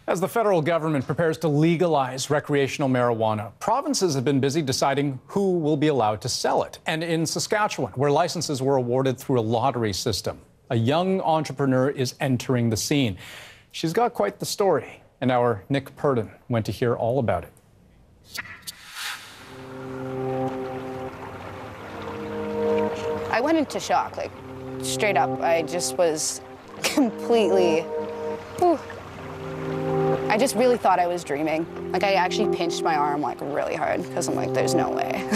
As the federal government prepares to legalize recreational marijuana, provinces have been busy deciding who will be allowed to sell it. And in Saskatchewan, where licenses were awarded through a lottery system, a young entrepreneur is entering the scene. She's got quite the story, and our Nick Purdon went to hear all about it. I went into shock, like, straight up. I just was completely, whew. I just really thought I was dreaming. Like, I actually pinched my arm, like, really hard, because I'm like, there's no way.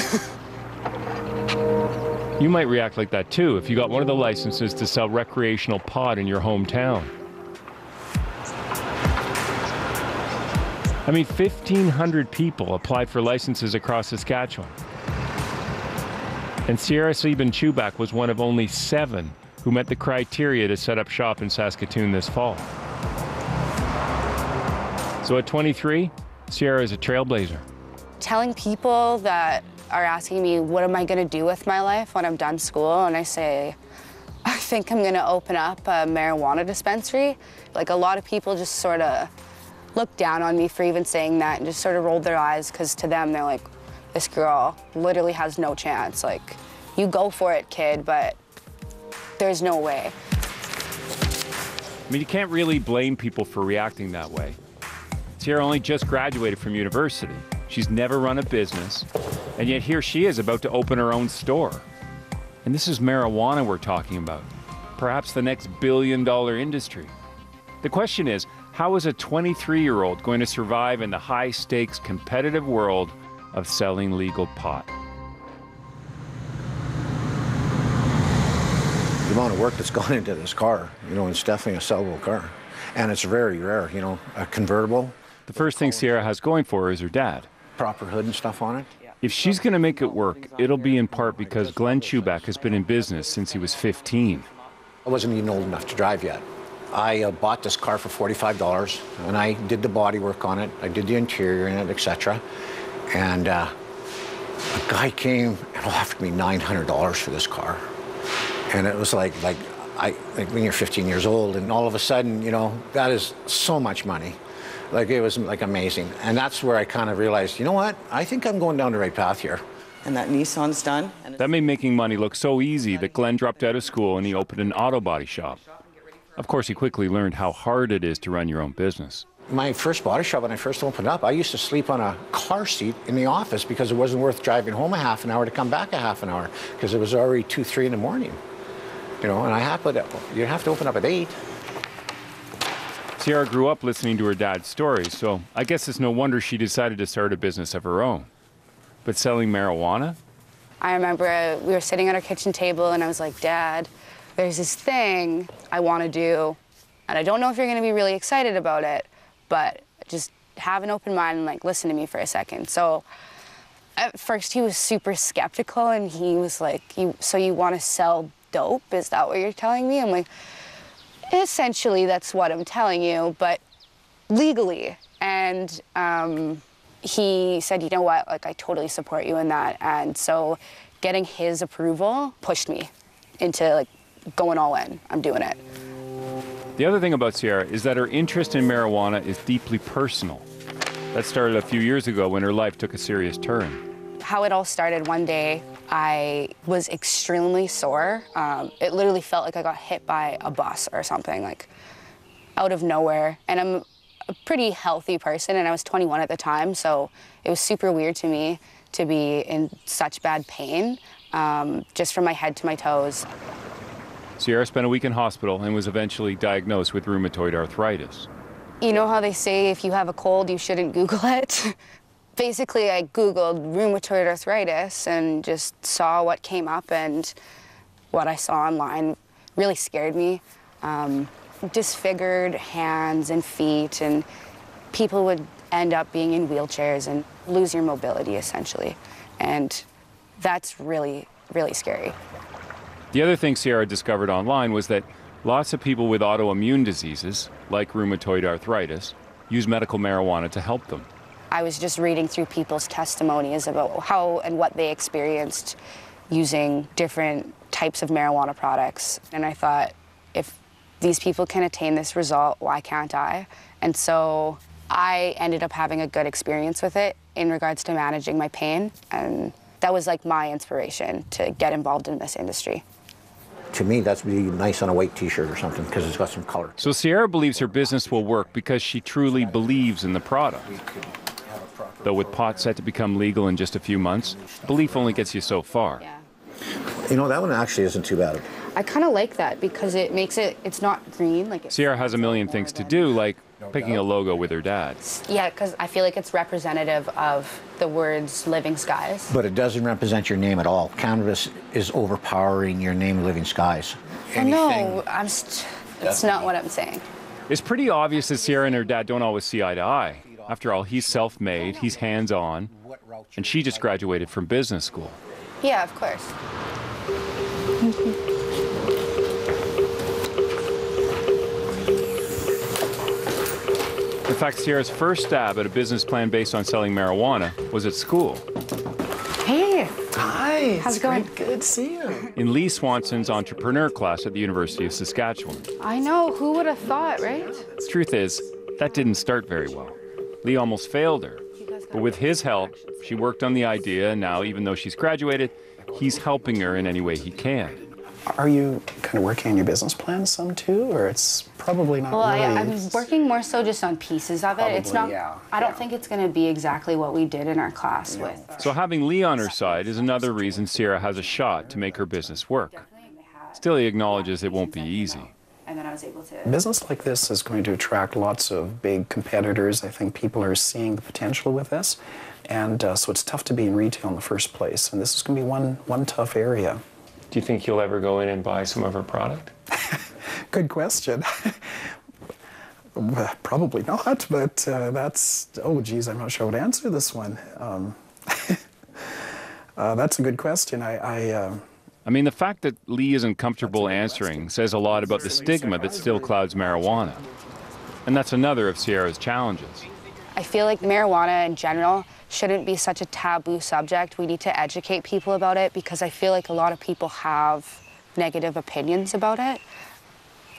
You might react like that, too, if you got one of the licenses to sell recreational pot in your hometown. I mean, 1,500 people applied for licenses across Saskatchewan. And Sierra Sieben-Chubak was one of only 7 who met the criteria to set up shop in Saskatoon this fall. So at 23, Sierra is a trailblazer. Telling people that are asking me, what am I going to do with my life when I'm done school? And I say, I think I'm going to open up a marijuana dispensary. Like, a lot of people just sort of looked down on me for even saying that and just sort of rolled their eyes, because to them, they're like, this girl literally has no chance. Like, you go for it, kid, but there's no way. I mean, you can't really blame people for reacting that way. Sierra only just graduated from university. She's never run a business, and yet here she is about to open her own store. And this is marijuana we're talking about, perhaps the next billion-dollar industry. The question is, how is a 23-year-old going to survive in the high-stakes competitive world of selling legal pot? The amount of work that's gone into this car, it's definitely a sellable car. And it's very rare, a convertible. The first thing Sierra has going for her is her dad. Proper hood and stuff on it. If she's going to make it work, it'll be in part because Glenn Chubak has been in business since he was 15. I wasn't even old enough to drive yet. I bought this car for $45, and I did the body work on it. I did the interior in it, etc. And a guy came and offered me $900 for this car. And it was like when you're 15 years old, and all of a sudden, that is so much money. Like, it was like amazing. And that's where I kind of realized, you know what? I think I'm going down the right path here. And that Nissan's done. That made making money look so easy that Glenn dropped out of school and he opened an auto body shop. Of course, he quickly learned how hard it is to run your own business. My first body shop, when I first opened up, I used to sleep on a car seat in the office because it wasn't worth driving home a half an hour to come back a half an hour, because it was already 2, 3 in the morning. And you have to open up at 8. Sierra grew up listening to her dad's stories, so I guess it's no wonder she decided to start a business of her own. But selling marijuana? I remember we were sitting at our kitchen table, and I was like, Dad, there's this thing I want to do, and I don't know if you're going to be really excited about it, but just have an open mind and, like, listen to me for a second. So at first he was super skeptical, and he was like, so you want to sell dope? Is that what you're telling me? I'm like, essentially, that's what I'm telling you, but legally. And he said, you know what, like, I totally support you in that. And so getting his approval pushed me into, like, going all in. I'm doing it. The other thing about Sierra is that her interest in marijuana is deeply personal. That started a few years ago when her life took a serious turn. How it all started, one day, I was extremely sore. It literally felt like I got hit by a bus or something, like, out of nowhere. And I'm a pretty healthy person, and I was 21 at the time, so it was super weird to me to be in such bad pain, just from my head to my toes. Sierra spent a week in hospital and was eventually diagnosed with rheumatoid arthritis. You know how they say if you have a cold, you shouldn't Google it? Basically, I Googled rheumatoid arthritis and just saw what came up, and what I saw online really scared me. Disfigured hands and feet, and people would end up being in wheelchairs and lose your mobility, essentially. And that's really, really scary. The other thing Sierra discovered online was that lots of people with autoimmune diseases, like rheumatoid arthritis, use medical marijuana to help them. I was just reading through people's testimonies about how and what they experienced using different types of marijuana products. And I thought, if these people can attain this result, why can't I? And so I ended up having a good experience with it in regards to managing my pain, and that was like my inspiration to get involved in this industry. To me, that's be nice on a white t-shirt or something because it's got some color. So Sierra believes her business will work because she truly believes in the product. Though with pot set to become legal in just a few months, belief only gets you so far. Yeah. You know, that one actually isn't too bad. I kind of like that because it makes it's not green. Like Sierra has a million things to do, like picking a logo with her dad. Yeah, because I feel like it's representative of the words Living Skies. But it doesn't represent your name at all. Cannabis is overpowering your name, Living Skies. No, it's not what I'm saying. It's pretty obvious that Sierra and her dad don't always see eye to eye. After all, he's self-made, he's hands-on, and she just graduated from business school. Yeah, of course. In fact, Sierra's first stab at a business plan based on selling marijuana was at school. Hey. Hi. How's it going? Good to see you. In Lee Swanson's entrepreneur class at the University of Saskatchewan. I know, who would have thought, right? The truth is, that didn't start very well. Lee almost failed her. But with his help, she worked on the idea, and now, even though she's graduated, he's helping her in any way he can. Are you kind of working on your business plan some too, or it's probably not Well, really? I'm working more so just on pieces of it. It's not. Yeah, I don't think it's going to be exactly what we did in our class with. So having Lee on her side is another reason Sierra has a shot to make her business work. Still, he acknowledges it won't be easy. And then I was able to. Business like this is going to attract lots of big competitors. I think people are seeing the potential with this, and so it's tough to be in retail in the first place. And this is going to be one tough area. Do you think you'll ever go in and buy some of her product? Good question. Probably not, but that's, oh geez, I'm not sure how to answer this one. That's a good question. I mean, the fact that Lee isn't comfortable answering says a lot about the stigma that still clouds marijuana. And that's another of Sierra's challenges. I feel like marijuana in general shouldn't be such a taboo subject. We need to educate people about it because I feel like a lot of people have negative opinions about it.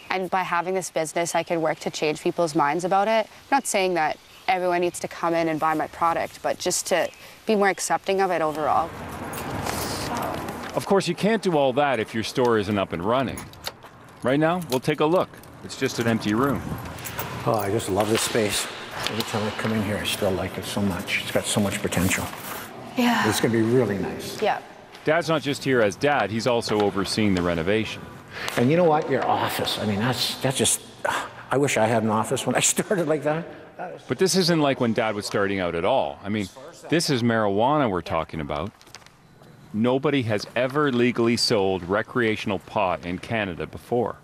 And by having this business, I can work to change people's minds about it. I'm not saying that everyone needs to come in and buy my product, but just to be more accepting of it overall. Of course, you can't do all that if your store isn't up and running. Right now, we'll take a look. It's just an empty room. Oh, I just love this space. Every time I come in here, I still like it so much. It's got so much potential. Yeah. It's going to be really nice. Yeah. Dad's not just here as dad, he's also overseeing the renovation. And you know what? Your office, I mean, that's just, I wish I had an office when I started like that. But this isn't like when Dad was starting out at all. I mean, this is marijuana we're talking about. Nobody has ever legally sold recreational pot in Canada before.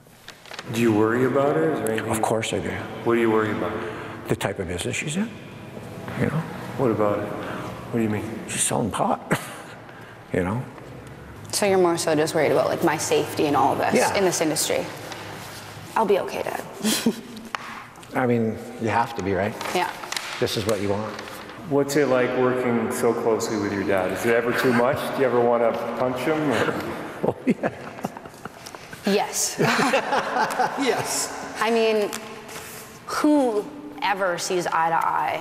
Do you worry about it? Is there anything? Of course I do. What do you worry about? The type of business she's in, you know? What about it? What do you mean? She's selling pot, you know? So you're more so just worried about like my safety and all of this Yeah. in this industry. I'll be okay, Dad. I mean, you have to be, right? Yeah. This is what you want. What's it like working so closely with your dad? Is it ever too much? Do you ever want to punch him? Or? Oh, yeah. Yes. Yes. I mean, who ever sees eye to eye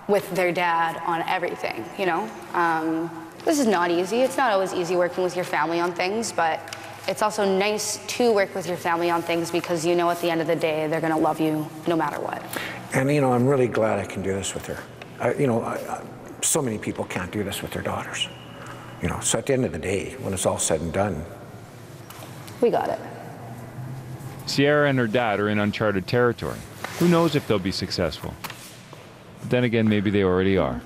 with their dad on everything, you know? This is not easy. It's not always easy working with your family on things, but it's also nice to work with your family on things because you know at the end of the day they're going to love you no matter what. And, you know, I'm really glad I can do this with her. So many people can't do this with their daughters. You know, so at the end of the day, when it's all said and done, We got it. Sierra and her dad are in uncharted territory. Who knows if they'll be successful? But then again, maybe they already are.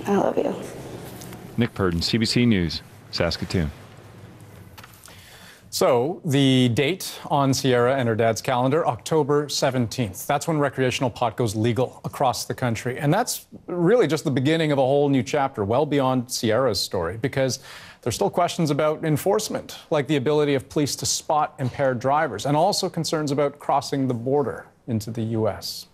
I love you. Nick Purdon, CBC News, Saskatoon. So the date on Sierra and her dad's calendar, October 17th. That's when recreational pot goes legal across the country. And that's really just the beginning of a whole new chapter, well beyond Sierra's story, because there's still questions about enforcement, like the ability of police to spot impaired drivers, and also concerns about crossing the border into the U.S.